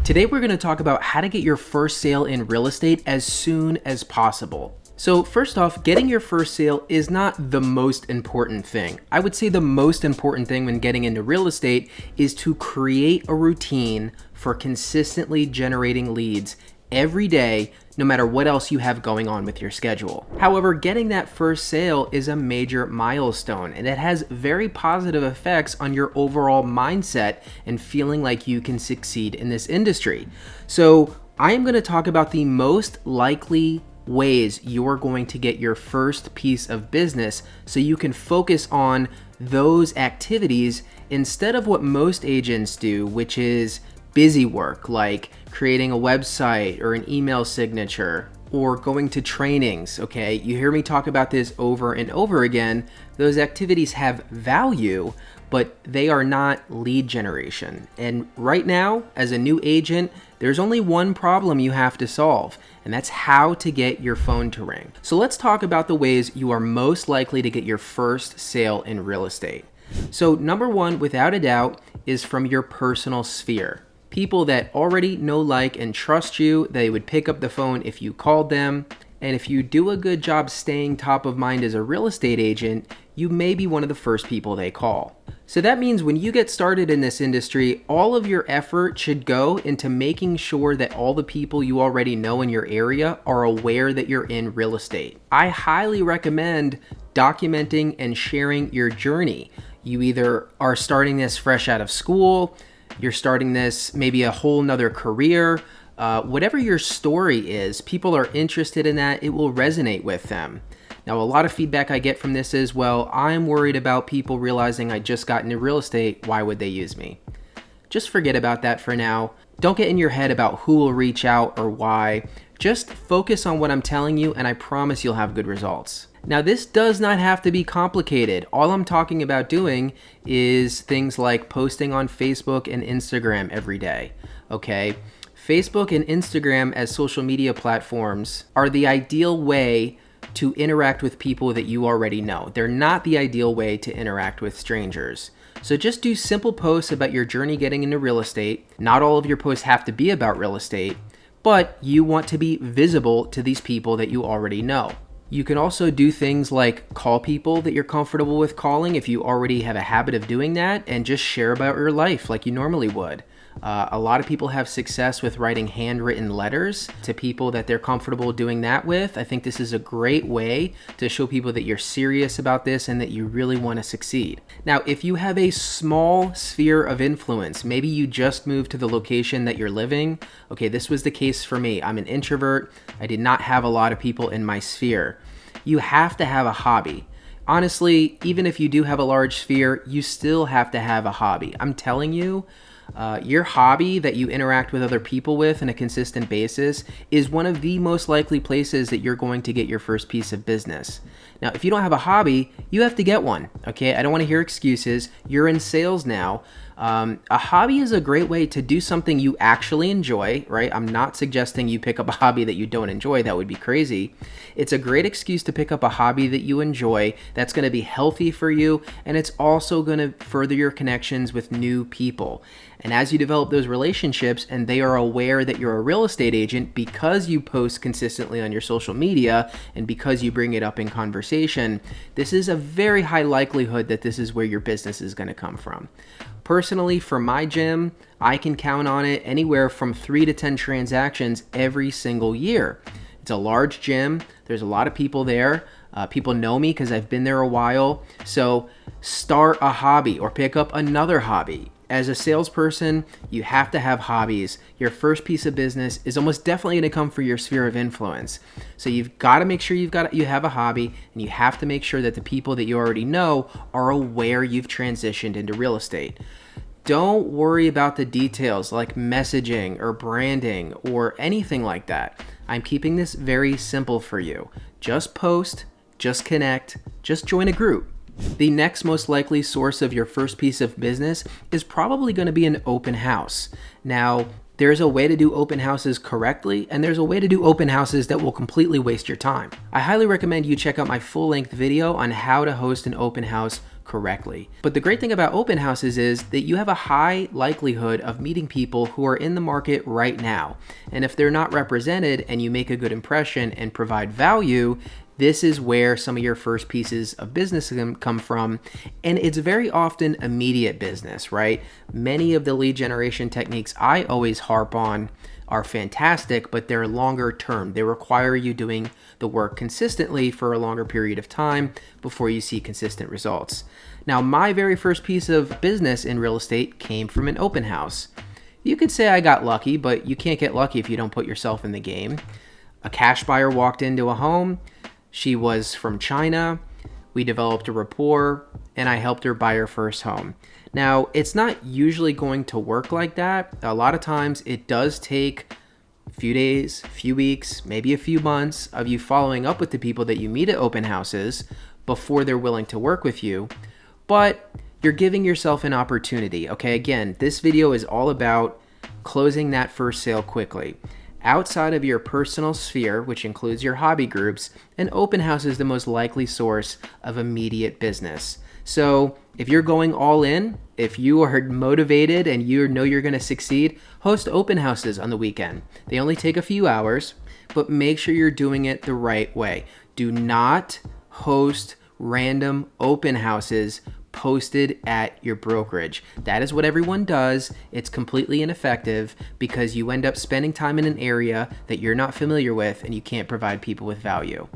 Today we're going to talk about how to get your first sale in real estate as soon as possible. So first off, getting your first sale is not the most important thing. I would say the most important thing when getting into real estate is to create a routine for consistently generating leads every day, no matter what else you have going on with your schedule. However, getting that first sale is a major milestone, and it has very positive effects on your overall mindset and feeling like you can succeed in this industry. So I am going to talk about the most likely ways you're going to get your first piece of business so you can focus on those activities instead of what most agents do, which is busy work like creating a website or an email signature or going to trainings. Okay, you hear me talk about this over and over again. Those activities have value, but they are not lead generation. And right now, as a new agent, there's only one problem you have to solve, and that's how to get your phone to ring. So let's talk about the ways you are most likely to get your first sale in real estate. So number one, without a doubt, is from your personal sphere. People that already know, like, and trust you, they would pick up the phone if you called them. And if you do a good job staying top of mind as a real estate agent, you may be one of the first people they call. So that means when you get started in this industry, all of your effort should go into making sure that all the people you already know in your area are aware that you're in real estate. I highly recommend documenting and sharing your journey. You either are starting this fresh out of school, you're starting this maybe a whole nother career, whatever your story is, people are interested in that. It will resonate with them. Now, a lot of feedback I get from this is, well, I'm worried about people realizing I just got into real estate. Why would they use me? Just forget about that for now. Don't get in your head about who will reach out or why. Just focus on what I'm telling you, and I promise you'll have good results. Now, this does not have to be complicated. All I'm talking about doing is things like posting on Facebook and Instagram every day, okay? Facebook and Instagram as social media platforms are the ideal way to interact with people that you already know. They're not the ideal way to interact with strangers. So just do simple posts about your journey getting into real estate. Not all of your posts have to be about real estate, but you want to be visible to these people that you already know. You can also do things like call people that you're comfortable with calling if you already have a habit of doing that, and just share about your life like you normally would. A lot of people have success with writing handwritten letters to people that they're comfortable doing that with. I think this is a great way to show people that you're serious about this and that you really want to succeed. Now, if you have a small sphere of influence, maybe you just moved to the location that you're living. Okay, this was the case for me. I'm an introvert. I did not have a lot of people in my sphere. You have to have a hobby. Honestly, even if you do have a large sphere, you still have to have a hobby. I'm telling you, your hobby that you interact with other people with on a consistent basis is one of the most likely places that you're going to get your first piece of business. Now, if you don't have a hobby, you have to get one, okay? I don't want to hear excuses. You're in sales now. A hobby is a great way to do something you actually enjoy, right? I'm not suggesting you pick up a hobby that you don't enjoy. That would be crazy. It's a great excuse to pick up a hobby that you enjoy that's going to be healthy for you, and it's also going to further your connections with new people. And as you develop those relationships and they are aware that you're a real estate agent because you post consistently on your social media and because you bring it up in conversation, this is a very high likelihood that this is where your business is going to come from. Personally, for my gym, I can count on it anywhere from 3 to 10 transactions every single year. It's a large gym. There's a lot of people there. People know me because I've been there a while. So start a hobby or pick up another hobby. As a salesperson, you have to have hobbies. Your first piece of business is almost definitely going to come from your sphere of influence. So you've got to make sure you have a hobby, and you have to make sure that the people that you already know are aware you've transitioned into real estate. Don't worry about the details like messaging or branding or anything like that. I'm keeping this very simple for you. Just post, just connect, just join a group. The next most likely source of your first piece of business is probably going to be an open house. Now, there's a way to do open houses correctly, and there's a way to do open houses that will completely waste your time. I highly recommend you check out my full-length video on how to host an open house correctly. But the great thing about open houses is that you have a high likelihood of meeting people who are in the market right now. And if they're not represented and you make a good impression and provide value, this is where some of your first pieces of business come from. And it's very often immediate business, right? Many of the lead generation techniques I always harp on are fantastic, but they're longer term. They require you doing the work consistently for a longer period of time before you see consistent results. Now, my very first piece of business in real estate came from an open house. You could say I got lucky, but you can't get lucky if you don't put yourself in the game. A cash buyer walked into a home. She was from China. We developed a rapport, and I helped her buy her first home. Now, it's not usually going to work like that. A lot of times it does take a few days, a few weeks, maybe a few months of you following up with the people that you meet at open houses before they're willing to work with you. But you're giving yourself an opportunity, okay? Again, this video is all about closing that first sale quickly. Outside of your personal sphere, which includes your hobby groups, an open house is the most likely source of immediate business. So if you're going all in, if you are motivated and you know you're going to succeed, host open houses on the weekend. They only take a few hours, but make sure you're doing it the right way. Do not host random open houses posted at your brokerage. That is what everyone does. It's completely ineffective because you end up spending time in an area that you're not familiar with and you can't provide people with value.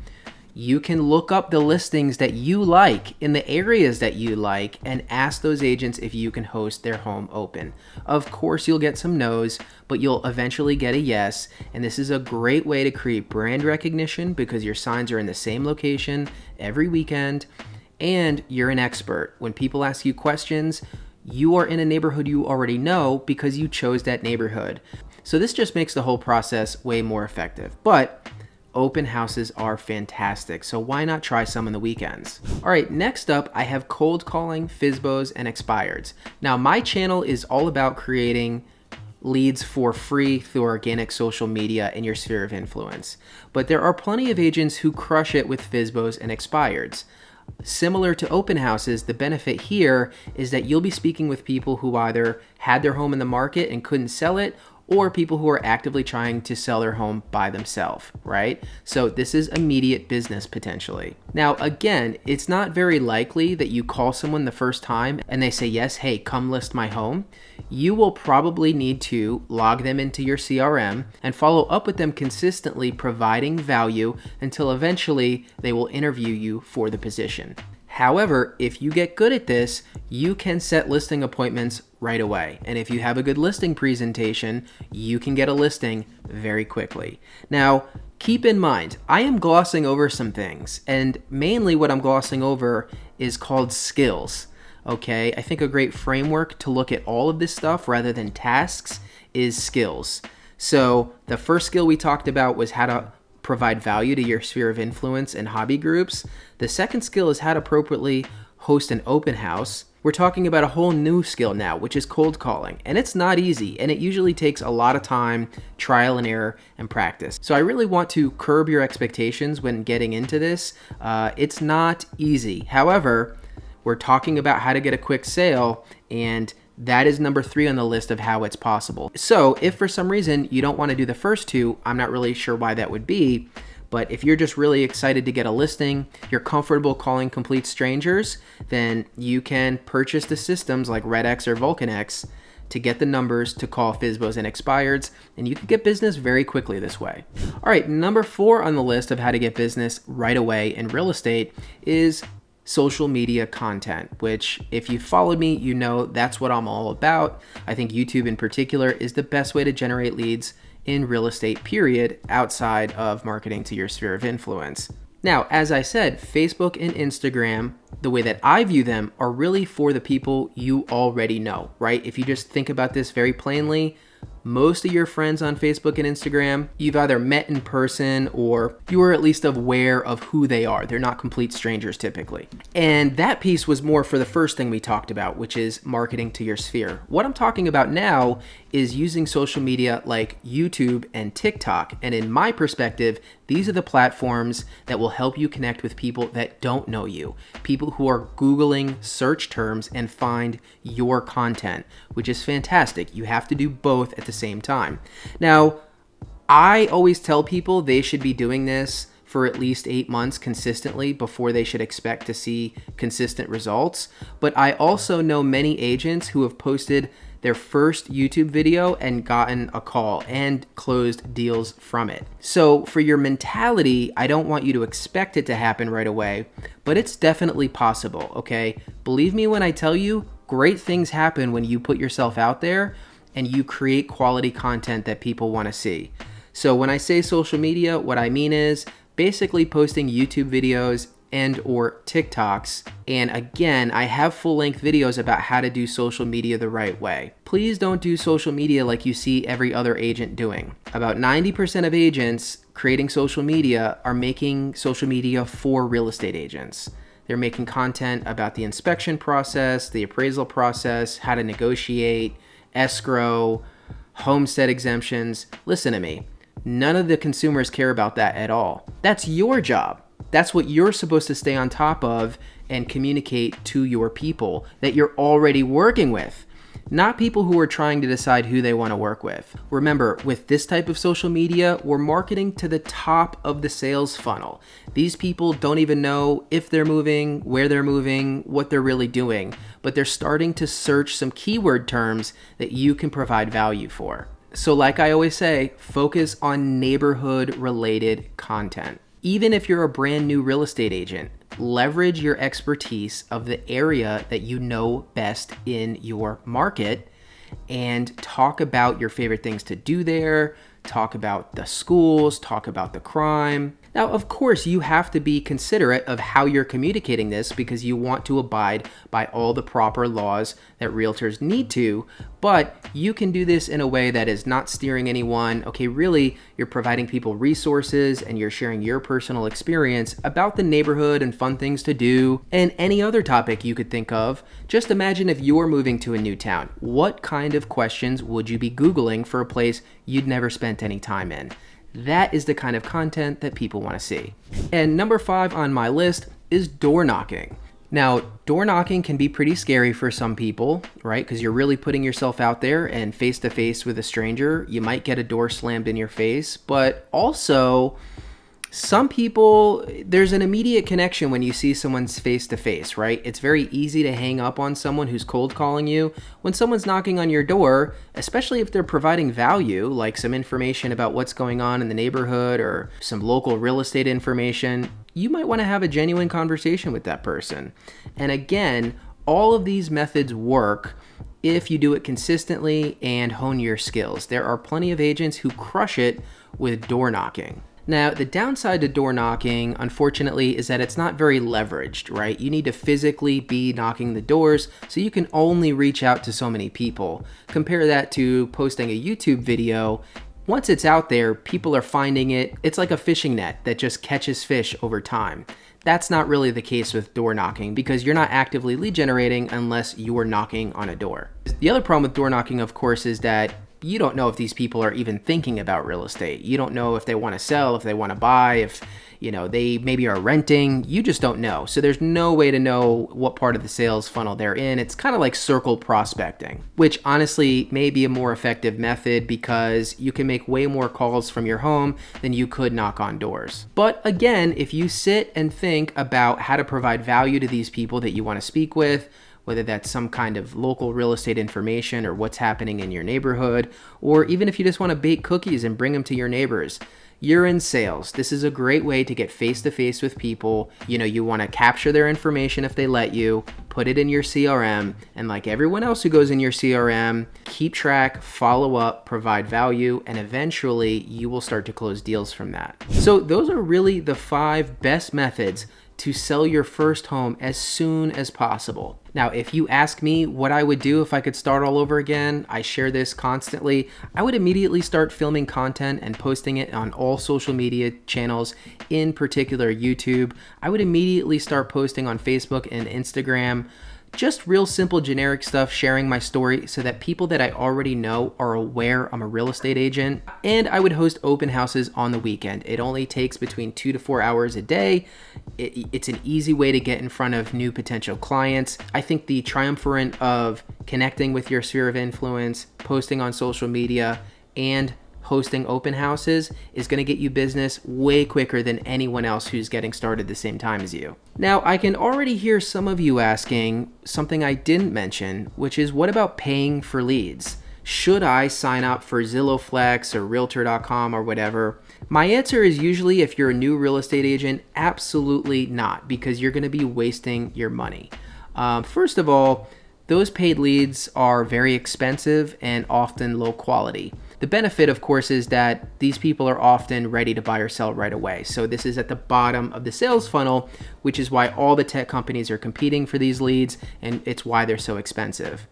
You can look up the listings that you like in the areas that you like and ask those agents if you can host their home open. Of course, you'll get some no's, but you'll eventually get a yes. And this is a great way to create brand recognition because your signs are in the same location every weekend and you're an expert. When people ask you questions, you are in a neighborhood you already know because you chose that neighborhood. So this just makes the whole process way more effective. But open houses are fantastic, so why not try some on the weekends? All right, next up, I have cold calling, FSBOs, and expireds. Now, my channel is all about creating leads for free through organic social media in your sphere of influence. But there are plenty of agents who crush it with FSBOs and expireds. Similar to open houses, the benefit here is that you'll be speaking with people who either had their home in the market and couldn't sell it, or people who are actively trying to sell their home by themselves, right? So this is immediate business potentially. Now, again, it's not very likely that you call someone the first time and they say, yes, hey, come list my home. You will probably need to log them into your CRM and follow up with them consistently, providing value until eventually they will interview you for the position. However, if you get good at this, you can set listing appointments right away. And if you have a good listing presentation, you can get a listing very quickly. Now, keep in mind, I am glossing over some things, and mainly what I'm glossing over is called skills. Okay, I think a great framework to look at all of this stuff rather than tasks is skills. So the first skill we talked about was how to provide value to your sphere of influence and hobby groups. The second skill is how to appropriately host an open house. We're talking about a whole new skill now, which is cold calling. And it's not easy, and it usually takes a lot of time, trial and error, and practice. So I really want to curb your expectations when getting into this. It's not easy. However, we're talking about how to get a quick sale, and that is number 3 on the list of how it's possible. So if for some reason you don't want to do the first 2, I'm not really sure why that would be, but if you're just really excited to get a listing, you're comfortable calling complete strangers, then you can purchase the systems like RedX or VulcanX to get the numbers to call FSBOs and expireds, and you can get business very quickly this way. All right, number 4 on the list of how to get business right away in real estate is social media content, which if you followed me, you know that's what I'm all about. I think YouTube in particular is the best way to generate leads in real estate, period, outside of marketing to your sphere of influence. Now, as I said, Facebook and Instagram, the way that I view them, are really for the people you already know, right? If you just think about this very plainly, most of your friends on Facebook and Instagram, you've either met in person or you are at least aware of who they are. They're not complete strangers typically. And that piece was more for the first thing we talked about, which is marketing to your sphere. What I'm talking about now is using social media like YouTube and TikTok. And in my perspective, these are the platforms that will help you connect with people that don't know you, people who are Googling search terms and find your content, which is fantastic. You have to do both at the same time. Now, I always tell people they should be doing this for at least 8 months consistently before they should expect to see consistent results. But I also know many agents who have posted their first YouTube video and gotten a call and closed deals from it. So for your mentality, I don't want you to expect it to happen right away, but it's definitely possible, okay? Believe me when I tell you, great things happen when you put yourself out there and you create quality content that people want to see. So when I say social media, what I mean is basically posting YouTube videos and or TikToks. And again, I have full-length videos about how to do social media the right way. Please don't do social media like you see every other agent doing. About 90% of agents creating social media are making social media for real estate agents. They're making content about the inspection process, the appraisal process, how to negotiate, escrow, homestead exemptions. Listen to me. None of the consumers care about that at all. That's your job. That's what you're supposed to stay on top of and communicate to your people that you're already working with, not people who are trying to decide who they want to work with. Remember, with this type of social media, we're marketing to the top of the sales funnel. These people don't even know if they're moving, where they're moving, what they're really doing, but they're starting to search some keyword terms that you can provide value for. So like I always say, focus on neighborhood-related content. Even if you're a brand new real estate agent, leverage your expertise of the area that you know best in your market and talk about your favorite things to do there, talk about the schools, talk about the crime. Now, of course, you have to be considerate of how you're communicating this because you want to abide by all the proper laws that realtors need to, but you can do this in a way that is not steering anyone. Okay, really, you're providing people resources and you're sharing your personal experience about the neighborhood and fun things to do and any other topic you could think of. Just imagine if you're moving to a new town. What kind of questions would you be Googling for a place you'd never spent any time in? That is the kind of content that people want to see. And number 5 on my list is door knocking. Now, door knocking can be pretty scary for some people, right? Because you're really putting yourself out there and face to face with a stranger. You might get a door slammed in your face, but also some people, there's an immediate connection when you see someone's face to face, right? It's very easy to hang up on someone who's cold calling you. When someone's knocking on your door, especially if they're providing value, like some information about what's going on in the neighborhood or some local real estate information, you might want to have a genuine conversation with that person. And again, all of these methods work if you do it consistently and hone your skills. There are plenty of agents who crush it with door knocking. Now, the downside to door knocking, unfortunately, is that it's not very leveraged, right? You need to physically be knocking the doors, so you can only reach out to so many people. Compare that to posting a YouTube video. Once it's out there, people are finding it. It's like a fishing net that just catches fish over time. That's not really the case with door knocking because you're not actively lead generating unless you are knocking on a door. The other problem with door knocking, of course, is that you don't know if these people are even thinking about real estate. You don't know if they want to sell, if they want to buy, if they maybe are renting. You just don't know. So there's no way to know what part of the sales funnel they're in. It's kind of like circle prospecting, which honestly may be a more effective method because you can make way more calls from your home than you could knock on doors. But again, if you sit and think about how to provide value to these people that you want to speak with, whether that's some kind of local real estate information or what's happening in your neighborhood, or even if you just want to bake cookies and bring them to your neighbors. You're in sales. This is a great way to get face-to-face with people. You want to capture their information if they let you, put it in your CRM, and like everyone else who goes in your CRM, keep track, follow up, provide value, and eventually you will start to close deals from that. So those are really the 5 best methods to sell your first home as soon as possible. Now, if you ask me what I would do if I could start all over again, I share this constantly. I would immediately start filming content and posting it on all social media channels, in particular YouTube. I would immediately start posting on Facebook and Instagram. Just real simple generic stuff, sharing my story so that people that I already know are aware I'm a real estate agent. And I would host open houses on the weekend. It only takes between 2 to 4 hours a day. It's an easy way to get in front of new potential clients. I think the triumvirate of connecting with your sphere of influence, posting on social media, and hosting open houses is going to get you business way quicker than anyone else who's getting started the same time as you. Now, I can already hear some of you asking something I didn't mention, which is what about paying for leads? Should I sign up for Zillow Flex or Realtor.com or whatever? My answer is usually, if you're a new real estate agent, absolutely not, because you're going to be wasting your money. First of all, those paid leads are very expensive and often low quality. The benefit, of course, is that these people are often ready to buy or sell right away. So this is at the bottom of the sales funnel, which is why all the tech companies are competing for these leads, and it's why they're so expensive.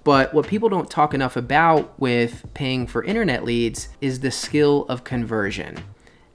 But what people don't talk enough about with paying for internet leads is the skill of conversion.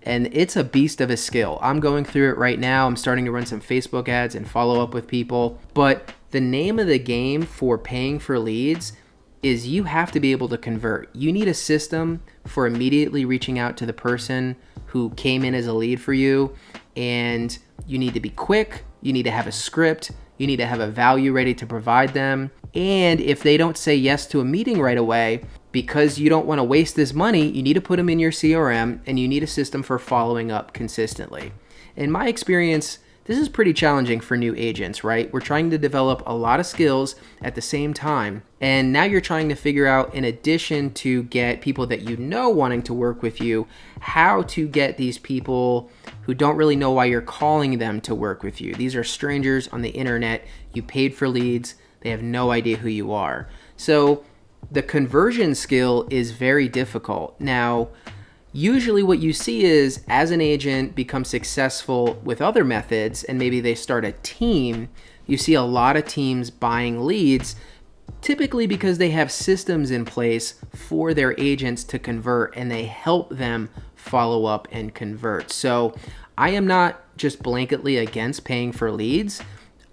And it's a beast of a skill. I'm going through it right now. I'm starting to run some Facebook ads and follow up with people. But the name of the game for paying for leads is you have to be able to convert. You need a system for immediately reaching out to the person who came in as a lead for you, and you need to be quick, you need to have a script, you need to have a value ready to provide them, and if they don't say yes to a meeting right away, because you don't want to waste this money, you need to put them in your CRM, and you need a system for following up consistently. In my experience, this is pretty challenging for new agents, right? We're trying to develop a lot of skills at the same time. And now you're trying to figure out, in addition to get people that you know wanting to work with you, how to get these people who don't really know why you're calling them to work with you. These are strangers on the internet. You paid for leads. They have no idea who you are. So the conversion skill is very difficult. Now, usually what you see is, as an agent becomes successful with other methods and maybe they start a team, you see a lot of teams buying leads, typically because they have systems in place for their agents to convert, and they help them follow up and convert. So I am not just blanketly against paying for leads.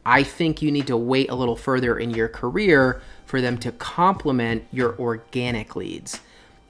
I think you need to wait a little further in your career for them to complement your organic leads.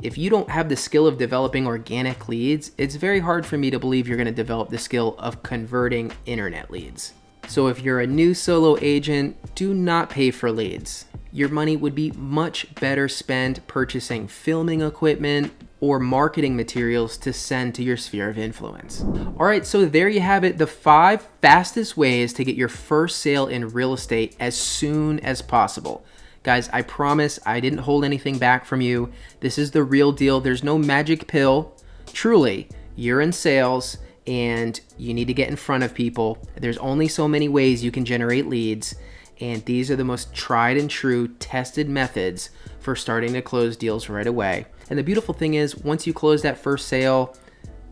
If you don't have the skill of developing organic leads, it's very hard for me to believe you're going to develop the skill of converting internet leads. So if you're a new solo agent, do not pay for leads. Your money would be much better spent purchasing filming equipment or marketing materials to send to your sphere of influence. All right, so there you have it, the 5 fastest ways to get your first sale in real estate as soon as possible. Guys, I promise I didn't hold anything back from you. This is the real deal. There's no magic pill. Truly, you're in sales and you need to get in front of people. There's only so many ways you can generate leads, and these are the most tried and true tested methods for starting to close deals right away. And the beautiful thing is, once you close that first sale,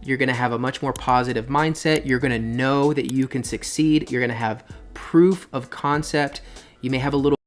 you're gonna have a much more positive mindset. You're gonna know that you can succeed. You're gonna have proof of concept. You may have a little